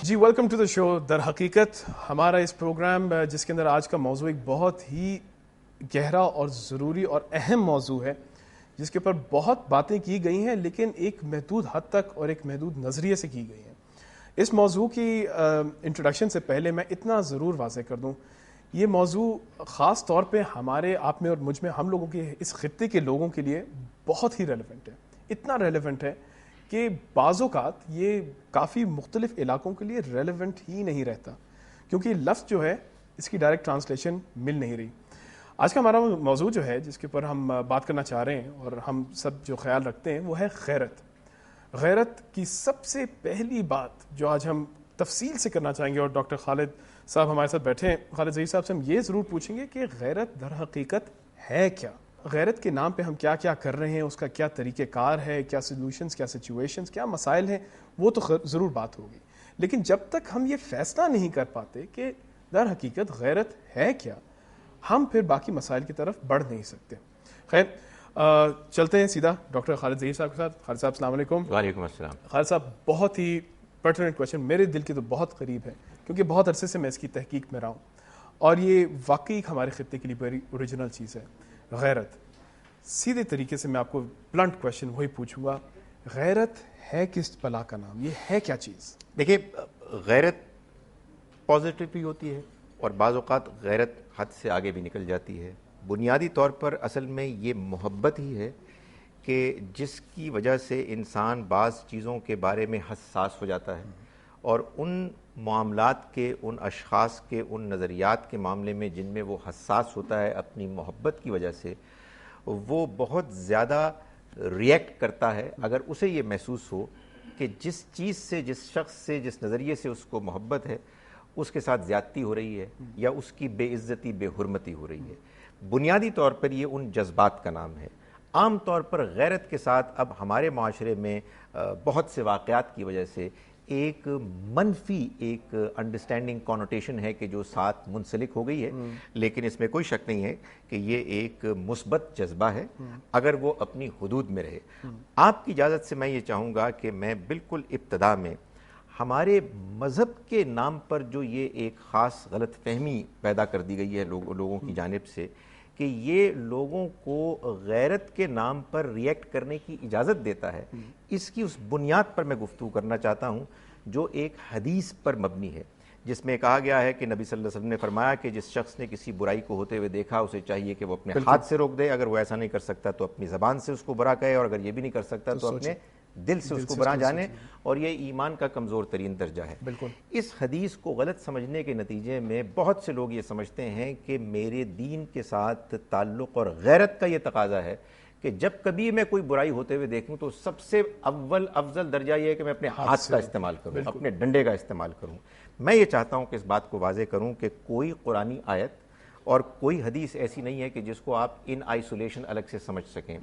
G welcome to the شو. در حقیقت ہمارا اس programme جس کے اندر آج کا موضوع ایک بہت ہی گہرا اور ضروری اور اہم موضوع ہے جس کے اوپر بہت باتیں کی گئی ہیں لیکن ایک محدود حد تک اور ایک محدود نظریے سے کی گئی ہیں. اس موضوع کی انٹروڈکشن سے پہلے میں اتنا ضرور واضح کر دوں, یہ موضوع خاص طور پہ ہمارے آپ میں اور مجھ میں ہم لوگوں کے اس خطے کے لوگوں کے لیے بہت ہی ریلیونٹ ہے. اتنا ریلیونٹ ہے کہ بعض اوقات یہ کافی مختلف علاقوں کے لیے ریلیونٹ ہی نہیں رہتا کیونکہ لفظ جو ہے اس کی ڈائریکٹ ٹرانسلیشن مل نہیں رہی. آج کا ہمارا موضوع جو ہے جس کے اوپر ہم بات کرنا چاہ رہے ہیں اور ہم سب جو خیال رکھتے ہیں وہ ہے غیرت. غیرت کی سب سے پہلی بات جو آج ہم تفصیل سے کرنا چاہیں گے, اور ڈاکٹر خالد صاحب ہمارے ساتھ بیٹھے ہیں, خالد ظہیر صاحب سے ہم یہ ضرور پوچھیں گے کہ غیرت در حقیقت ہے کیا, غیرت کے نام پہ ہم کیا کیا کر رہے ہیں, اس کا کیا طریقہ کار ہے, کیا سولوشنز, کیا سچویشنز, کیا مسائل ہیں, وہ تو ضرور بات ہوگی. لیکن جب تک ہم یہ فیصلہ نہیں کر پاتے کہ در حقیقت غیرت ہے کیا, ہم پھر باقی مسائل کی طرف بڑھ نہیں سکتے. خیر چلتے ہیں سیدھا ڈاکٹر خالد ظہیر صاحب کے ساتھ. خالد صاحب السلام علیکم. وعلیکم السلام. خالد صاحب بہت ہی پرٹیننٹ کویشچن, میرے دل کے تو بہت قریب ہے کیونکہ بہت عرصے سے میں اس کی تحقیق میں رہا ہوں اور یہ واقعی ہمارے خطے کے لیے بڑی اوریجنل چیز ہے. غیرت, سیدھے طریقے سے میں آپ کو بلنٹ کویشچن وہی پوچھوں گا, غیرت ہے کس بلا کا نام, یہ ہے کیا چیز؟ دیکھیے, غیرت پازیٹیو بھی ہوتی ہے اور بعض اوقات غیرت حد سے آگے بھی نکل جاتی ہے. بنیادی طور پر اصل میں یہ محبت ہی ہے کہ جس کی وجہ سے انسان بعض چیزوں کے بارے میں حساس ہو جاتا ہے اور ان معاملات کے, ان اشخاص کے, ان نظریات کے معاملے میں جن میں وہ حساس ہوتا ہے اپنی محبت کی وجہ سے, وہ بہت زیادہ ریئیکٹ کرتا ہے اگر اسے یہ محسوس ہو کہ جس چیز سے, جس شخص سے, جس نظریے سے اس کو محبت ہے اس کے ساتھ زیادتی ہو رہی ہے یا اس کی بے عزتی, بے حرمتی ہو رہی ہے. بنیادی طور پر یہ ان جذبات کا نام ہے. عام طور پر غیرت کے ساتھ اب ہمارے معاشرے میں بہت سے واقعات کی وجہ سے ایک منفی ایک انڈرسٹینڈنگ کونوٹیشن ہے کہ جو ساتھ منسلک ہو گئی ہے, لیکن اس میں کوئی شک نہیں ہے کہ یہ ایک مثبت جذبہ ہے اگر وہ اپنی حدود میں رہے. آپ کی اجازت سے میں یہ چاہوں گا کہ میں بالکل ابتدا میں ہمارے مذہب کے نام پر جو یہ ایک خاص غلط فہمی پیدا کر دی گئی ہے لوگوں کی جانب سے کہ یہ لوگوں کو غیرت کے نام پر ریئیکٹ کرنے کی اجازت دیتا ہے, اس کی اس بنیاد پر میں گفتگو کرنا چاہتا ہوں جو ایک حدیث پر مبنی ہے جس میں کہا گیا ہے کہ نبی صلی اللہ علیہ وسلم نے فرمایا کہ جس شخص نے کسی برائی کو ہوتے ہوئے دیکھا اسے چاہیے کہ وہ اپنے ہاتھ سے روک دے, اگر وہ ایسا نہیں کر سکتا تو اپنی زبان سے اس کو برا کہے, اور اگر یہ بھی نہیں کر سکتا تو اپنے دل سے اس کو برا جانے, اور یہ ایمان کا کمزور ترین درجہ ہے. بالکل. اس حدیث کو غلط سمجھنے کے نتیجے میں بہت سے لوگ یہ سمجھتے ہیں کہ میرے دین کے ساتھ تعلق اور غیرت کا یہ تقاضا ہے کہ جب کبھی میں کوئی برائی ہوتے ہوئے دیکھوں تو سب سے افضل درجہ یہ ہے کہ میں اپنے ہاتھ کا استعمال کروں, اپنے ڈنڈے کا استعمال کروں. میں یہ چاہتا ہوں کہ اس بات کو واضح کروں کہ کوئی قرآنی آیت اور کوئی حدیث ایسی نہیں ہے کہ جس کو آپ ان آئسولیشن الگ سے سمجھ سکیں.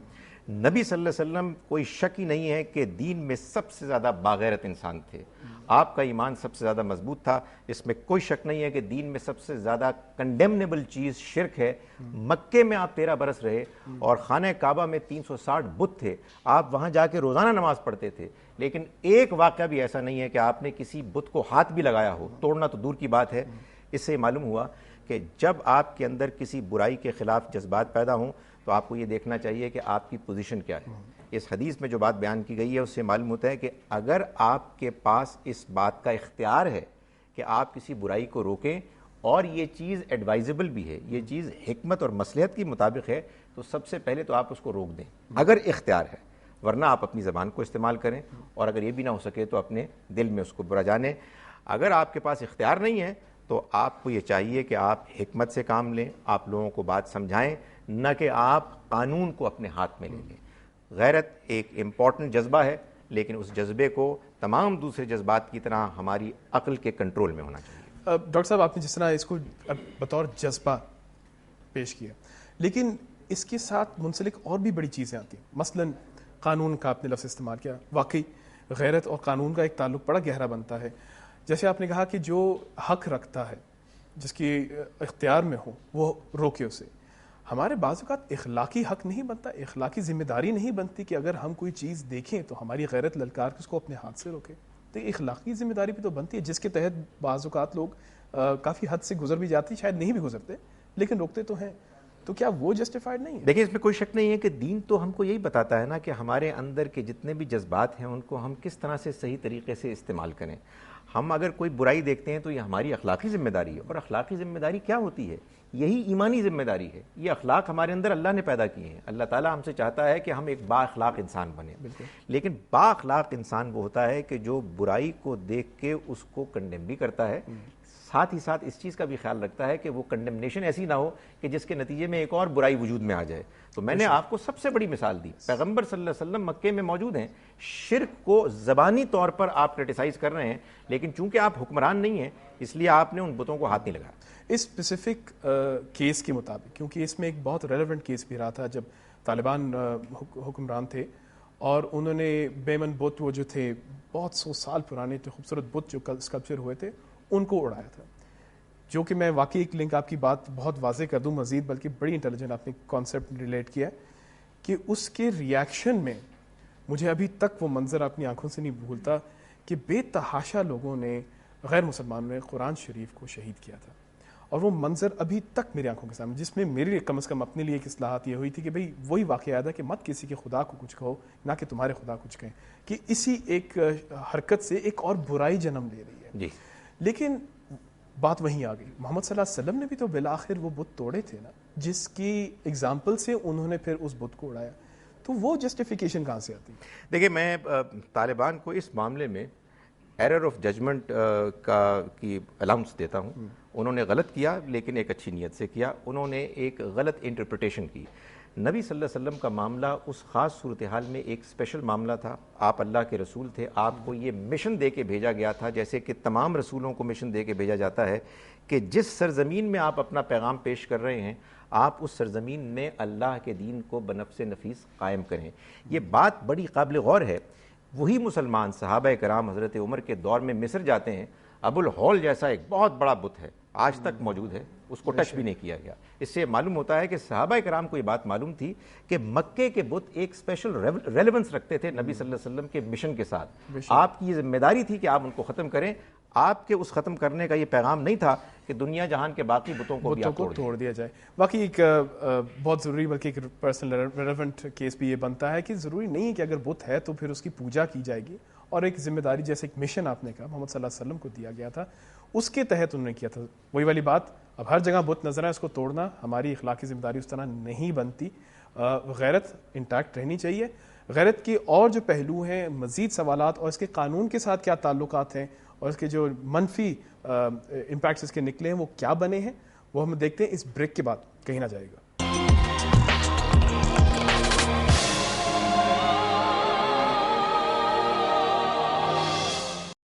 نبی صلی اللہ علیہ وسلم کوئی شک ہی نہیں ہے کہ دین میں سب سے زیادہ باغیرت انسان تھے. آپ کا ایمان سب سے زیادہ مضبوط تھا, اس میں کوئی شک نہیں ہے کہ دین میں سب سے زیادہ کنڈیمنیبل چیز شرک ہے. مکے میں آپ 13 برس رہے اور خانہ کعبہ میں 360 بت تھے, آپ وہاں جا کے روزانہ نماز پڑھتے تھے, لیکن ایک واقعہ بھی ایسا نہیں ہے کہ آپ نے کسی بت کو ہاتھ بھی لگایا ہو, توڑنا تو دور کی بات ہے. اس سے معلوم ہوا کہ جب آپ کے اندر کسی برائی کے خلاف جذبات پیدا ہوں تو آپ کو یہ دیکھنا چاہیے کہ آپ کی پوزیشن کیا ہے. اس حدیث میں جو بات بیان کی گئی ہے اس سے معلوم ہوتا ہے کہ اگر آپ کے پاس اس بات کا اختیار ہے کہ آپ کسی برائی کو روکیں اور یہ چیز ایڈوائزبل بھی ہے, یہ چیز حکمت اور مصلحت کے مطابق ہے, تو سب سے پہلے تو آپ اس کو روک دیں اگر اختیار ہے, ورنہ آپ اپنی زبان کو استعمال کریں, اور اگر یہ بھی نہ ہو سکے تو اپنے دل میں اس کو برا جانیں. اگر آپ کے پاس اختیار نہیں ہے تو آپ کو یہ چاہیے کہ آپ حکمت سے کام لیں, آپ لوگوں کو بات سمجھائیں, نہ کہ آپ قانون کو اپنے ہاتھ میں لے لیں. غیرت ایک امپورٹنٹ جذبہ ہے, لیکن اس جذبے کو تمام دوسرے جذبات کی طرح ہماری عقل کے کنٹرول میں ہونا چاہیے. ڈاکٹر صاحب آپ نے جس طرح اس کو بطور جذبہ پیش کیا, لیکن اس کے ساتھ منسلک اور بھی بڑی چیزیں آتی ہیں. مثلاً قانون کا آپ نے لفظ استعمال کیا, واقعی غیرت اور قانون کا ایک تعلق بڑا گہرا بنتا ہے. جیسے آپ نے کہا کہ جو حق رکھتا ہے, جس کی اختیار میں ہو, وہ روکے اسے. ہمارے بعض اوقات اخلاقی حق نہیں بنتا, اخلاقی ذمہ داری نہیں بنتی کہ اگر ہم کوئی چیز دیکھیں تو ہماری غیرت للکار کے اس کو اپنے ہاتھ سے روکے. تو تو اخلاقی ذمہ داری بھی تو بنتی ہے جس کے تحت بعض اوقات لوگ کافی حد سے گزر بھی جاتی، شاید نہیں بھی گزرتے لیکن روکتے تو ہیں، تو کیا وہ جسٹیفائڈ نہیں ہے؟ دیکھیں اس میں کوئی شک نہیں ہے کہ دین تو ہم کو یہی بتاتا ہے نا کہ ہمارے اندر کے جتنے بھی جذبات ہیں ان کو ہم کس طرح سے صحیح طریقے سے استعمال کریں. ہم اگر کوئی برائی دیکھتے ہیں تو یہ ہماری اخلاقی ذمہ داری ہے. اور اخلاقی ذمہ داری کیا ہوتی ہے؟ یہی ایمانی ذمہ داری ہے. یہ اخلاق ہمارے اندر اللہ نے پیدا کیے ہیں. اللہ تعالیٰ ہم سے چاہتا ہے کہ ہم ایک با اخلاق انسان بنیں. لیکن با اخلاق انسان وہ ہوتا ہے کہ جو برائی کو دیکھ کے اس کو کنڈیم بھی کرتا ہے، ساتھ ہی ساتھ اس چیز کا بھی خیال رکھتا ہے کہ وہ کنڈمنیشن ایسی نہ ہو کہ جس کے نتیجے میں ایک اور برائی وجود میں آ جائے. تو میں نے آپ کو سب سے بڑی مثال دی، پیغمبر صلی اللہ علیہ وسلم مکے میں موجود ہیں، شرک کو زبانی طور پر آپ کرٹیسائز کر رہے ہیں، لیکن چونکہ آپ حکمران نہیں ہیں اس لیے آپ نے ان بتوں کو ہاتھ نہیں لگایا. اس اسپیسیفک کیس کے مطابق، کیونکہ اس میں ایک بہت ریلیونٹ کیس بھی رہا تھا جب طالبان حکمران تھے اور انہوں نے بیمن بت وہ جو تھے بہت 100 سال پرانے جو خوبصورت بت جو اسکلپچر ہوئے تھے ان کو اڑایا تھا، جو کہ میں واقعی ایک لنک آپ کی بات بہت واضح کر دوں مزید، بلکہ بڑی انٹیلیجنٹ آپ نے کانسیپٹ ریلیٹ کیا کہ اس کے ریاکشن میں مجھے ابھی تک وہ منظر اپنی آنکھوں سے نہیں بھولتا کہ بے تحاشا لوگوں نے، غیر مسلمانوں نے قرآن شریف کو شہید کیا تھا. اور وہ منظر ابھی تک میری آنکھوں کے سامنے، جس میں میری کم از کم اپنے لیے ایک اصلاحات یہ ہوئی تھی کہ بھئی وہی واقعہ یاد ہے کہ مت کسی کے خدا کو کچھ کہو نہ کہ تمہارے خدا کچھ کہیں، کہ اسی ایک حرکت سے ایک اور برائی جنم لے رہی ہے. جی لیکن بات وہیں آ گئی، محمد صلی اللہ علیہ وسلم نے بھی تو بالآخر وہ بت توڑے تھے نا، جس کی ایگزامپل سے انہوں نے پھر اس بت کو اڑایا. تو وہ جسٹیفیکیشن کہاں سے آتی؟ دیکھیں میں طالبان کو اس معاملے میں ایرر آف ججمنٹ کی الاؤنس دیتا ہوں. انہوں نے غلط کیا لیکن ایک اچھی نیت سے کیا. انہوں نے ایک غلط انٹرپریٹیشن کی. نبی صلی اللہ علیہ وسلم کا معاملہ اس خاص صورتحال میں ایک اسپیشل معاملہ تھا. آپ اللہ کے رسول تھے، آپ کو یہ مشن دے کے بھیجا گیا تھا، جیسے کہ تمام رسولوں کو مشن دے کے بھیجا جاتا ہے کہ جس سرزمین میں آپ اپنا پیغام پیش کر رہے ہیں آپ اس سرزمین میں اللہ کے دین کو بنفس نفیس قائم کریں. یہ بات بڑی قابل غور ہے. وہی مسلمان صحابہ کرام حضرت عمر کے دور میں مصر جاتے ہیں، ابو الہول جیسا ایک بہت بڑا بت ہے، آج تک موجود ہے، اس کو ٹچ بھی نہیں کیا گیا. اس سے معلوم ہوتا ہے کہ صحابہ کرام کو یہ بات معلوم تھی کہ مکے کے بت ایک اسپیشل ریلیونس رکھتے تھے نبی صلی اللہ علیہ وسلم کے مشن کے ساتھ. آپ کی یہ ذمہ داری تھی کہ آپ ان کو ختم کریں. آپ کے اس ختم کرنے کا یہ پیغام نہیں تھا کہ دنیا جہان کے باقی بتوں کو بھی توڑ دیا جائے. واقعی ایک بہت ضروری بلکہ ایک پرسنل ریلیونٹ کیس بھی یہ بنتا ہے کہ ضروری نہیں ہے کہ اگر بت ہے تو پھر اس کی پوجا کی جائے گی، اور ایک ذمہ داری جیسے ایک مشن آپ نے کہا محمد صلی اللہ علیہ وسلم کو دیا گیا تھا اس کے تحت انہوں نے کیا تھا. وہی والی بات، اب ہر جگہ بت نظر ہے اس کو توڑنا ہماری اخلاقی ذمہ داری اس طرح نہیں بنتی. غیرت انٹیکٹ رہنی چاہیے. غیرت کے اور جو پہلو ہیں، مزید سوالات اور اس کے قانون کے ساتھ کیا تعلقات ہیں اور اس کے جو منفی امپیکٹس اس کے نکلے ہیں وہ کیا بنے ہیں، وہ ہم دیکھتے ہیں اس بریک کے بعد. کہیں نہ جائے گا.